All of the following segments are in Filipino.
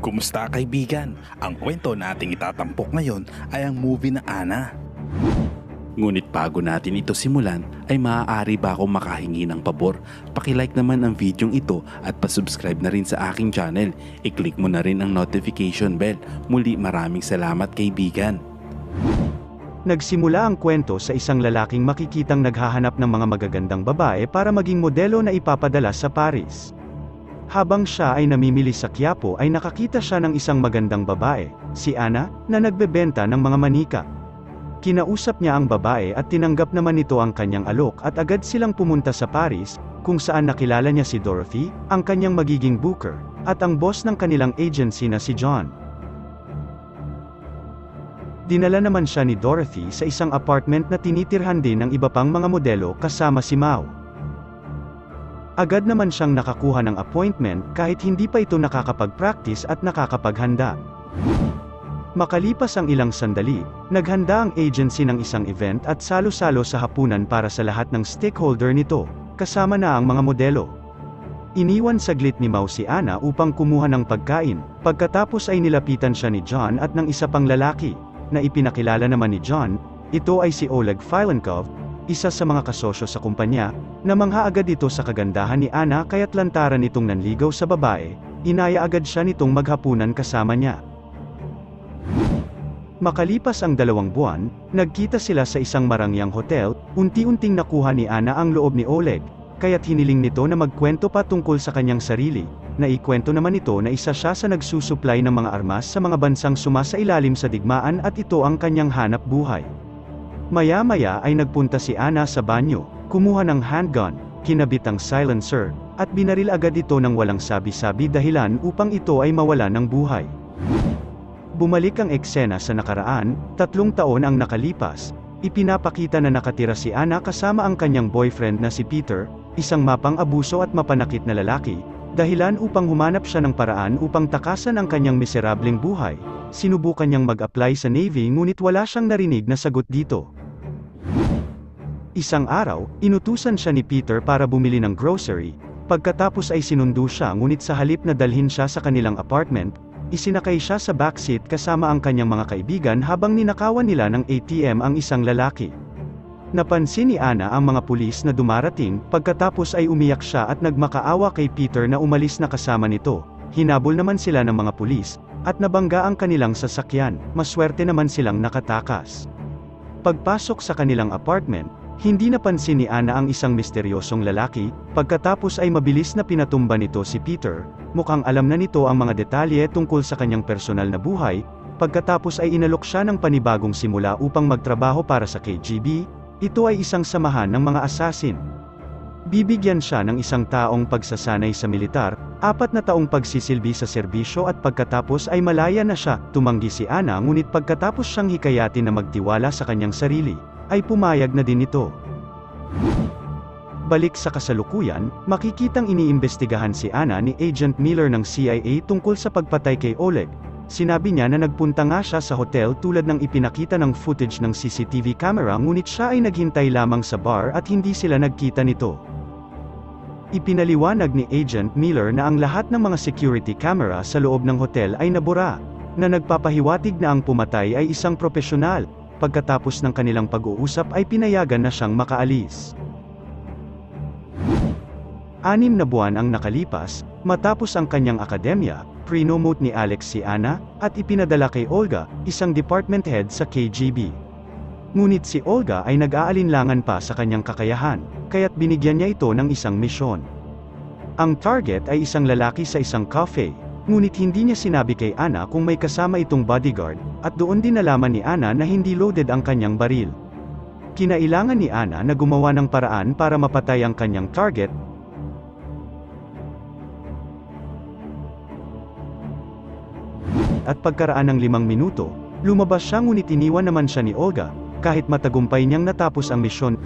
Kumusta kaibigan? Ang kwento na ating itatampok ngayon ay ang movie na Anna. Ngunit bago natin ito simulan, ay maaari ba akong makahingi ng pabor? Pakilike naman ang videong ito at pasubscribe na rin sa aking channel. I-click mo na rin ang notification bell. Muli maraming salamat kaibigan. Nagsimula ang kwento sa isang lalaking makikitang naghahanap ng mga magagandang babae para maging modelo na ipapadala sa Paris. Habang siya ay namimili sa Quiapo ay nakakita siya ng isang magandang babae, si Anna, na nagbebenta ng mga manika. Kinausap niya ang babae at tinanggap naman nito ang kanyang alok at agad silang pumunta sa Paris, kung saan nakilala niya si Dorothy, ang kanyang magiging booker, at ang boss ng kanilang agency na si John. Dinala naman siya ni Dorothy sa isang apartment na tinitirhan din ng iba pang mga modelo kasama si Mao. Agad naman siyang nakakuha ng appointment kahit hindi pa ito nakakapag-practice at nakakapaghanda. Makalipas ang ilang sandali, naghanda ang agency ng isang event at salo-salo sa hapunan para sa lahat ng stakeholder nito, kasama na ang mga modelo. Iniwan saglit ni Mao si Anna upang kumuha ng pagkain, pagkatapos ay nilapitan siya ni John at ng isa pang lalaki, na ipinakilala naman ni John. Ito ay si Oleg Filenkov, isa sa mga kasosyo sa kumpanya. Namangha agad ito sa kagandahan ni Anna kaya't lantaran itong nanligaw sa babae, inaya agad siya nitong maghapunan kasama niya. Makalipas ang 2 buwan, nagkita sila sa isang marangyang hotel. Unti-unting nakuha ni Anna ang loob ni Oleg, kaya't hiniling nito na magkwento pa tungkol sa kanyang sarili. Naikwento naman ito na isa siya sa nagsusupply ng mga armas sa mga bansang sumasailalim sa digmaan at ito ang kanyang hanap buhay. Maya-maya ay nagpunta si Anna sa banyo, kumuha ng handgun, kinabit ang silencer, at binaril agad ito ng walang sabi-sabi dahilan upang ito ay mawala ng buhay. Bumalik ang eksena sa nakaraan, 3 taon ang nakalipas. Ipinapakita na nakatira si Anna kasama ang kanyang boyfriend na si Peter, isang mapang-abuso at mapanakit na lalaki, dahilan upang humanap siya ng paraan upang takasan ang kanyang miserableng buhay. Sinubukan niyang mag-apply sa Navy ngunit wala siyang narinig na sagot dito. Isang araw, inutusan siya ni Peter para bumili ng grocery. Pagkatapos ay sinundo siya ngunit sa halip na dalhin siya sa kanilang apartment, isinakay siya sa backseat kasama ang kanyang mga kaibigan habang ninakawan nila ng ATM ang isang lalaki. Napansin ni Anna ang mga pulis na dumarating, pagkatapos ay umiyak siya at nagmakaawa kay Peter na umalis na kasama nito. Hinabol naman sila ng mga pulis, at nabangga ang kanilang sasakyan. Maswerte naman silang nakatakas. Pagpasok sa kanilang apartment, hindi napansin ni Anna ang isang misteryosong lalaki. Pagkatapos ay mabilis na pinatumba nito si Peter. Mukhang alam na nito ang mga detalye tungkol sa kanyang personal na buhay. Pagkatapos ay inalok siya ng panibagong simula upang magtrabaho para sa KGB. Ito ay isang samahan ng mga assassin. Bibigyan siya ng isang taong pagsasanay sa militar, 4 na taong pagsisilbi sa serbisyo at pagkatapos ay malaya na siya. Tumanggi si Anna ngunit pagkatapos siyang hikayatin na magtiwala sa kanyang sarili, ay pumayag na din ito. Balik sa kasalukuyan, makikitang iniimbestigahan si Anna ni Agent Miller ng CIA tungkol sa pagpatay kay Oleg. Sinabi niya na nagpunta nga siya sa hotel tulad ng ipinakita ng footage ng CCTV camera ngunit siya ay naghintay lamang sa bar at hindi sila nagkita nito. Ipinaliwanag ni Agent Miller na ang lahat ng mga security camera sa loob ng hotel ay nabura, na nagpapahiwatig na ang pumatay ay isang propesyonal. Pagkatapos ng kanilang pag-uusap ay pinayagan na siyang makaalis. 6 na buwan ang nakalipas, matapos ang kanyang akademya, prinomote ni Alex si Anna, at ipinadala kay Olga, isang department head sa KGB. Ngunit si Olga ay nag-aalinlangan pa sa kanyang kakayahan, kaya't binigyan niya ito ng isang misyon. Ang target ay isang lalaki sa isang cafe, ngunit hindi niya sinabi kay Anna kung may kasama itong bodyguard, at doon din nalaman ni Anna na hindi loaded ang kanyang baril. Kinailangan ni Anna na gumawa ng paraan para mapatay ang kanyang target. At pagkaraan ng 5 minuto, lumabas siya ngunit iniwan naman siya ni Olga, kahit matagumpay niyang natapos ang misyon.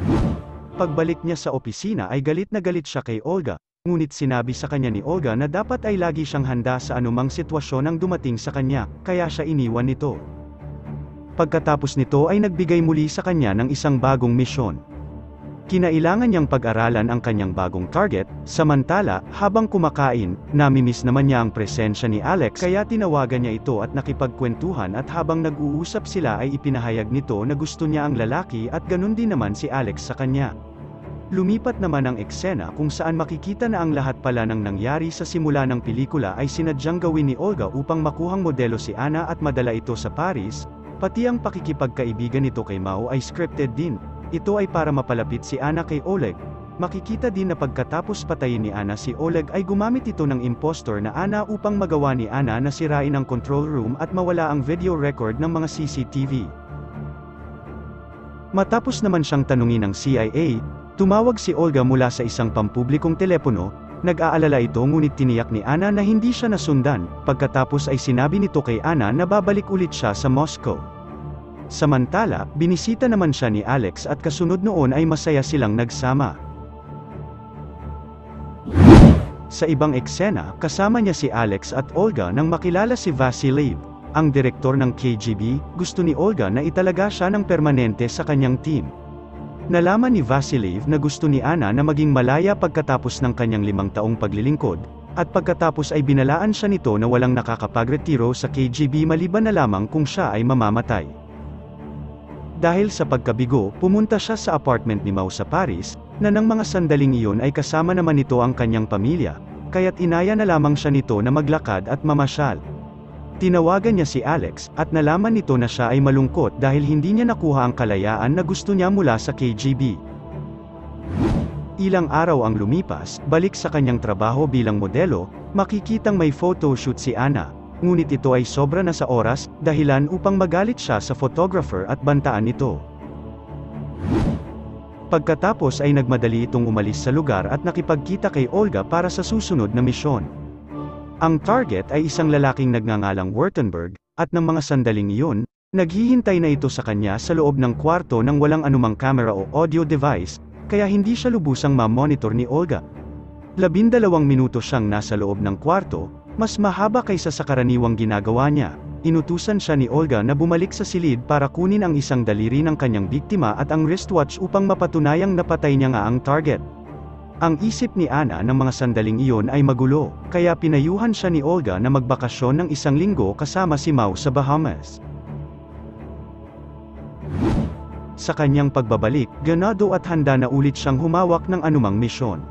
Pagbalik niya sa opisina ay galit na galit siya kay Olga, ngunit sinabi sa kanya ni Olga na dapat ay lagi siyang handa sa anumang sitwasyon ang dumating sa kanya, kaya siya iniwan nito. Pagkatapos nito ay nagbigay muli sa kanya ng isang bagong misyon. Kinailangan niyang pag-aralan ang kanyang bagong target, samantala, habang kumakain, namimiss naman niya ang presensya ni Alex kaya tinawagan niya ito at nakipagkwentuhan at habang nag-uusap sila ay ipinahayag nito na gusto niya ang lalaki at ganun din naman si Alex sa kanya. Lumipat naman ang eksena kung saan makikita na ang lahat pala ng nangyari sa simula ng pelikula ay sinadyang gawin ni Olga upang makuhang modelo si Anna at madala ito sa Paris, pati ang pakikipagkaibigan nito kay Mao ay scripted din. Ito ay para mapalapit si Anna kay Oleg. Makikita din na pagkatapos patayin ni Anna si Oleg ay gumamit ito ng impostor na Anna upang magawa ni Anna na sirain ang control room at mawala ang video record ng mga CCTV. Matapos naman siyang tanungin ng CIA, tumawag si Olga mula sa isang pampublikong telepono. Nag-aalala ito ngunit tiniyak ni Anna na hindi siya nasundan, pagkatapos ay sinabi nito kay Anna na babalik ulit siya sa Moscow. Samantala, binisita naman siya ni Alex at kasunod noon ay masaya silang nagsama. Sa ibang eksena, kasama niya si Alex at Olga nang makilala si Vasilev, ang direktor ng KGB. Gusto ni Olga na italaga siya ng permanente sa kanyang team. Nalaman ni Vasilev na gusto ni Anna na maging malaya pagkatapos ng kanyang 5 taong paglilingkod, at pagkatapos ay binalaan siya nito na walang nakakapagretiro sa KGB maliban na lamang kung siya ay mamamatay. Dahil sa pagkabigo, pumunta siya sa apartment ni Mao sa Paris, na nang mga sandaling iyon ay kasama naman nito ang kanyang pamilya, kaya't inaya na lamang siya nito na maglakad at mamasyal. Tinawagan niya si Alex, at nalaman nito na siya ay malungkot dahil hindi niya nakuha ang kalayaan na gusto niya mula sa KGB. Ilang araw ang lumipas, balik sa kanyang trabaho bilang modelo, makikitang may photoshoot si Anna. Ngunit ito ay sobra na sa oras, dahilan upang magalit siya sa photographer at bantaan ito. Pagkatapos ay nagmadali itong umalis sa lugar at nakipagkita kay Olga para sa susunod na misyon. Ang target ay isang lalaking nagngangalang Württemberg, at ng mga sandaling iyon, naghihintay na ito sa kanya sa loob ng kwarto nang walang anumang camera o audio device, kaya hindi siya lubusang ma-monitor ni Olga. 12 minuto siyang nasa loob ng kwarto, mas mahaba kaysa sa karaniwang ginagawa niya. Inutusan siya ni Olga na bumalik sa silid para kunin ang isang daliri ng kanyang biktima at ang wristwatch upang mapatunayang napatay niya nga ang target. Ang isip ni Anna ng mga sandaling iyon ay magulo, kaya pinayuhan siya ni Olga na magbakasyon ng 1 linggo kasama si Mao sa Bahamas. Sa kanyang pagbabalik, ganado at handa na ulit siyang humawak ng anumang misyon.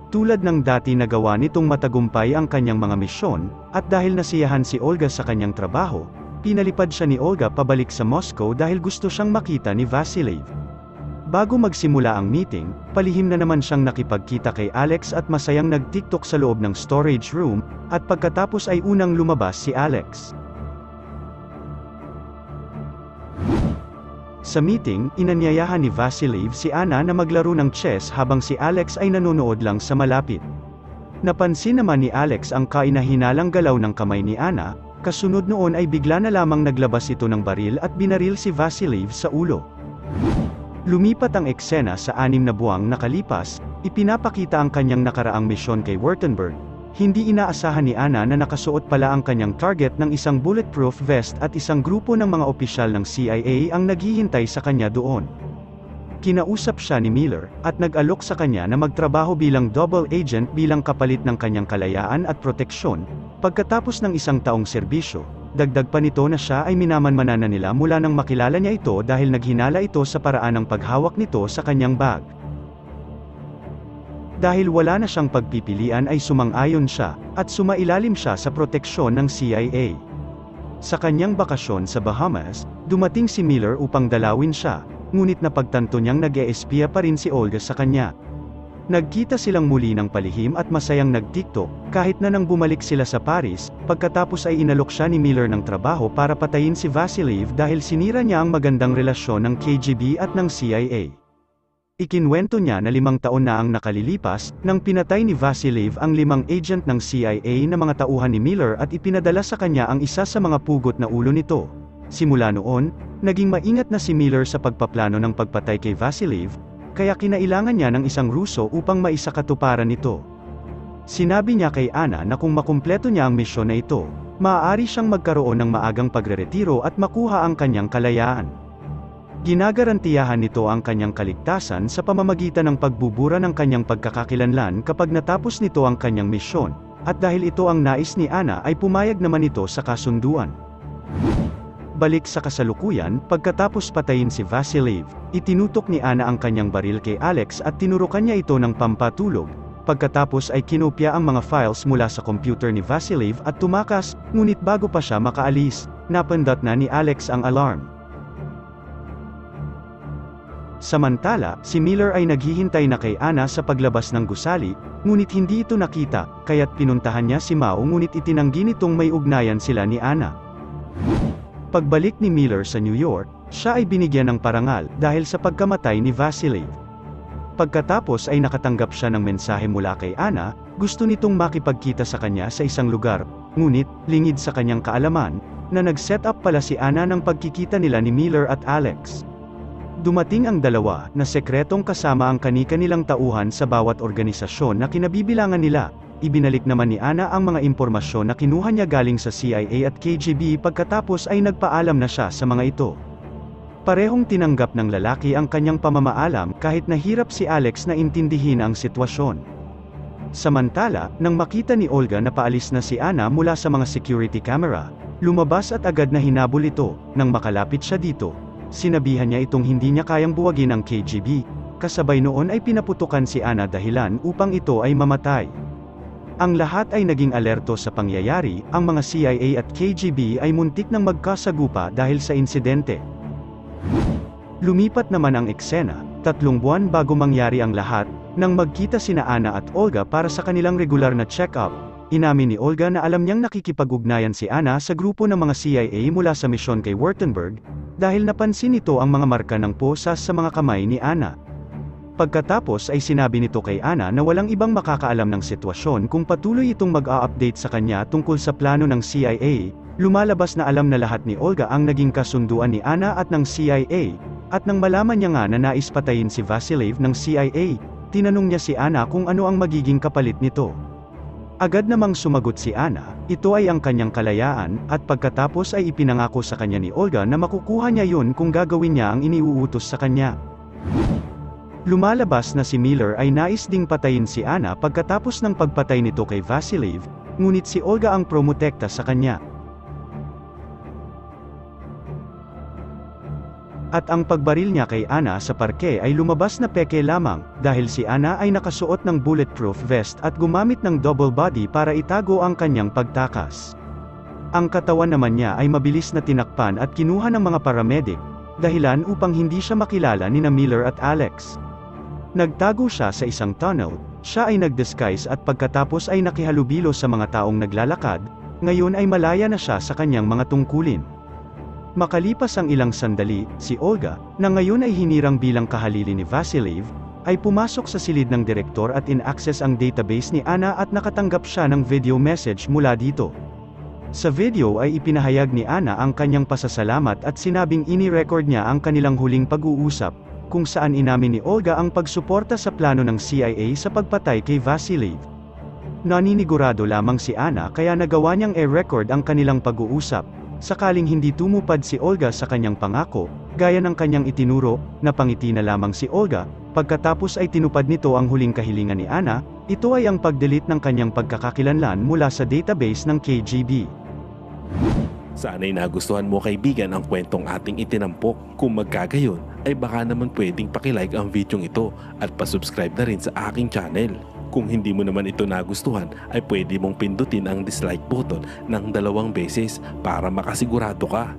Tulad ng dati nagawa nitong matagumpay ang kanyang mga misyon, at dahil nasiyahan si Olga sa kanyang trabaho, pinalipad siya ni Olga pabalik sa Moscow dahil gusto siyang makita ni Vasilev. Bago magsimula ang meeting, palihim na naman siyang nakipagkita kay Alex at masayang nag-TikTok sa loob ng storage room, at pagkatapos ay unang lumabas si Alex. Sa meeting, inanyayahan ni Vasilev si Anna na maglaro ng chess habang si Alex ay nanonood lang sa malapit. Napansin naman ni Alex ang kainahinalang galaw ng kamay ni Anna, kasunod noon ay bigla na lamang naglabas ito ng baril at binaril si Vasilev sa ulo. Lumipat ang eksena sa 6 na buwang nakalipas, ipinapakita ang kanyang nakaraang misyon kay Württemberg. Hindi inaasahan ni Anna na nakasuot pala ang kanyang target ng isang bulletproof vest at isang grupo ng mga opisyal ng CIA ang naghihintay sa kanya doon. Kinausap siya ni Miller, at nag-alok sa kanya na magtrabaho bilang double agent bilang kapalit ng kanyang kalayaan at proteksyon. Pagkatapos ng 1 taong serbisyo, dagdag pa nito na siya ay minamanmanan na nila mula nang makilala niya ito dahil naghinala ito sa paraan ng paghawak nito sa kanyang bag. Dahil wala na siyang pagpipilian ay sumang-ayon siya, at sumailalim siya sa proteksyon ng CIA. Sa kanyang bakasyon sa Bahamas, dumating si Miller upang dalawin siya, ngunit napagtanto niyang nag-eespiya pa rin si Olga sa kanya. Nagkita silang muli ng palihim at masayang nag-TikTok, kahit na nang bumalik sila sa Paris, pagkatapos ay inalok siya ni Miller ng trabaho para patayin si Vasilev dahil sinira niya ang magandang relasyon ng KGB at ng CIA. Ikinwento niya na 5 taon na ang nakalilipas, nang pinatay ni Vasilev ang 5 agent ng CIA na mga tauhan ni Miller at ipinadala sa kanya ang isa sa mga pugot na ulo nito. Simula noon, naging maingat na si Miller sa pagpaplano ng pagpatay kay Vasilev, kaya kinailangan niya ng isang Ruso upang maisakatuparan ito. Sinabi niya kay Anna na kung makumpleto niya ang misyon na ito, maaari siyang magkaroon ng maagang pagreretiro at makuha ang kanyang kalayaan. Ginagarantiyahan nito ang kanyang kaligtasan sa pamamagitan ng pagbubura ng kanyang pagkakakilanlan kapag natapos nito ang kanyang misyon, at dahil ito ang nais ni Anna ay pumayag naman ito sa kasunduan. Balik sa kasalukuyan, pagkatapos patayin si Vasilev, itinutok ni Anna ang kanyang baril kay Alex at tinurukan niya ito ng pampatulog. Pagkatapos ay kinopya ang mga files mula sa computer ni Vasilev at tumakas, ngunit bago pa siya makaalis, napindot na ni Alex ang alarm. Samantala, si Miller ay naghihintay na kay Anna sa paglabas ng gusali, ngunit hindi ito nakita, kaya't pinuntahan niya si Mao ngunit itinanggi nitong may ugnayan sila ni Anna. Pagbalik ni Miller sa New York, siya ay binigyan ng parangal dahil sa pagkamatay ni Vasilev. Pagkatapos ay nakatanggap siya ng mensahe mula kay Anna, gusto nitong makipagkita sa kanya sa isang lugar, ngunit, lingid sa kanyang kaalaman, na nag-set up pala si Anna ng pagkikita nila ni Miller at Alex. Dumating ang dalawa, na sekretong kasama ang kani-kanilang tauhan sa bawat organisasyon na kinabibilangan nila. Ibinalik naman ni Anna ang mga impormasyon na kinuha niya galing sa CIA at KGB pagkatapos ay nagpaalam na siya sa mga ito. Parehong tinanggap ng lalaki ang kanyang pamamaalam kahit nahirap si Alex na intindihin ang sitwasyon. Samantala, nang makita ni Olga na paalis na si Anna mula sa mga security camera, lumabas at agad na hinabol ito. Nang makalapit siya dito, sinabihan niya itong hindi niya kayang buwagin ang KGB, kasabay noon ay pinaputukan si Anna dahilan upang ito ay mamatay. Ang lahat ay naging alerto sa pangyayari, ang mga CIA at KGB ay muntik nang magkasagupa dahil sa insidente. Lumipat naman ang eksena, 3 buwan bago mangyari ang lahat, nang magkita sina Anna at Olga para sa kanilang regular na check-up. Inamin ni Olga na alam niyang nakikipag-ugnayan si Anna sa grupo ng mga CIA mula sa misyon kay Württemberg, dahil napansin nito ang mga marka ng posas sa mga kamay ni Anna. Pagkatapos ay sinabi nito kay Anna na walang ibang makakaalam ng sitwasyon kung patuloy itong mag-a-update sa kanya tungkol sa plano ng CIA. Lumalabas na alam na lahat ni Olga ang naging kasunduan ni Anna at ng CIA, at nang malaman niya nga na nais patayin si Vasilev ng CIA, tinanong niya si Anna kung ano ang magiging kapalit nito. Agad namang sumagot si Anna, ito ay ang kanyang kalayaan, at pagkatapos ay ipinangako sa kanya ni Olga na makukuha niya yun kung gagawin niya ang iniuutos sa kanya. Lumalabas na si Miller ay nais ding patayin si Anna pagkatapos ng pagpatay nito kay Vasilev, ngunit si Olga ang promotekta sa kanya. At ang pagbaril niya kay Anna sa parke ay lumabas na peke lamang, dahil si Anna ay nakasuot ng bulletproof vest at gumamit ng double body para itago ang kanyang pagtakas. Ang katawan naman niya ay mabilis na tinakpan at kinuha ng mga paramedic, dahilan upang hindi siya makilala ni Miller at Alex. Nagtago siya sa isang tunnel, siya ay nag-disguise at pagkatapos ay nakihalubilo sa mga taong naglalakad, ngayon ay malaya na siya sa kanyang mga tungkulin. Makalipas ang ilang sandali, si Olga, na ngayon ay hinirang bilang kahalili ni Vasilev, ay pumasok sa silid ng direktor at in-access ang database ni Anna at nakatanggap siya ng video message mula dito. Sa video ay ipinahayag ni Anna ang kanyang pasasalamat at sinabing ini-record niya ang kanilang huling pag-uusap, kung saan inamin ni Olga ang pagsuporta sa plano ng CIA sa pagpatay kay Vasilev. Naninigurado lamang si Anna kaya nagawa niyang i-record ang kanilang pag-uusap. Sakaling hindi tumupad si Olga sa kanyang pangako, gaya ng kanyang itinuro, napangiti na lamang si Olga. Pagkatapos ay tinupad nito ang huling kahilingan ni Anna, ito ay ang pag-delete ng kanyang pagkakakilanlan mula sa database ng KGB. Sana'y nagustuhan mo kaibigan ang kwentong ating itinampok. Kung magkagayon, ay baka naman pwedeng pakilike ang video ito at pasubscribe na rin sa aking channel. Kung hindi mo naman ito nagustuhan, ay pwede mong pindutin ang dislike button ng 2 beses para makasigurado ka.